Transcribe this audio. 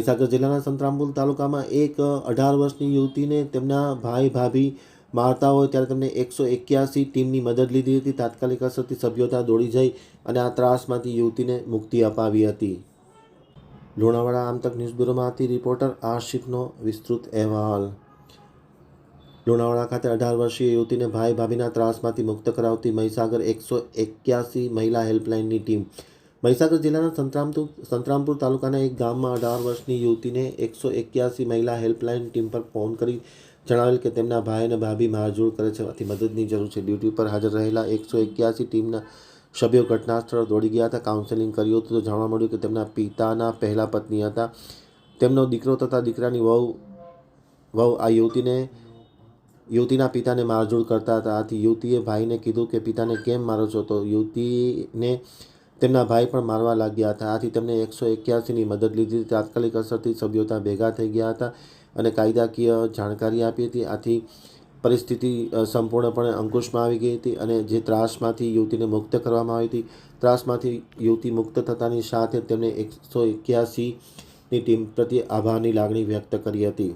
મહીસાગર જિલ્લાના સંતરામપુર તાલુકામાં એક 18 વર્ષની યુવતીને તેમના ભાઈ ભાભી મારતા હોય ત્યારે તેમને 181 ટીમની મદદ લીધી હતી। તાત્કાલિક અસરથી સભ્યો ત્યાં દોડી જઈ અને આ ત્રાસમાંથી યુવતીને મુક્તિ અપાવી હતી। લુણાવાડા આમતક ન્યૂઝ બ્યુરોમાંથી રિપોર્ટર આશિફનો વિસ્તૃત અહેવાલ। લુણાવાડા ખાતે 18 વર્ષીય યુવતીને ભાઈ ભાભીના ત્રાસમાંથી મુક્ત કરાવતી મહીસાગર 181 મહિલા હેલ્પલાઇનની ટીમ। મહીસાગર જિલ્લાના સંતરામપુર તાલુકાના એક ગામમાં 18 વર્ષની યુવતીને 181 મહિલા હેલ્પલાઇન ટીમ પર ફોન કરી જણાવેલ કે તેમના ભાઈ અને ભાભી મારઝૂડ કરે છે, આથી મદદની જરૂર છે। ડ્યુટી પર હાજર રહેલા 181 ટીમના સભ્યો ઘટના સ્થળ દોડી ગયા હતા। કાઉન્સેલિંગ કર્યું હતું તો જાણવા મળ્યું કે તેમના પિતાના પહેલા પત્ની હતા। તેમનો દીકરો તથા દીકરાની વહુ આ યુવતીના પિતાને મારઝૂડ કરતા હતા। આથી યુવતીએ ભાઈને કીધું કે પિતાને કેમ મારો છો, તો યુવતીને તેમના ભાઈ પણ મારવા લાગ્યા હતા। આથી તેમણે 181ની મદદ લીધી। તાત્કાલિક અસરથી સભ્યો ત્યાં ભેગા થઈ ગયા હતા અને કાયદાકીય જાણકારી આપી હતી। આથી પરિસ્થિતિ સંપૂર્ણપણે અંકુશમાં આવી ગઈ હતી અને જે ત્રાસમાંથી યુવતીને મુક્ત કરવામાં આવી હતી। ત્રાસમાંથી યુવતી મુક્ત થતાની સાથે તેમણે 181ની ટીમ પ્રત્યે આભારની લાગણી વ્યક્ત કરી હતી।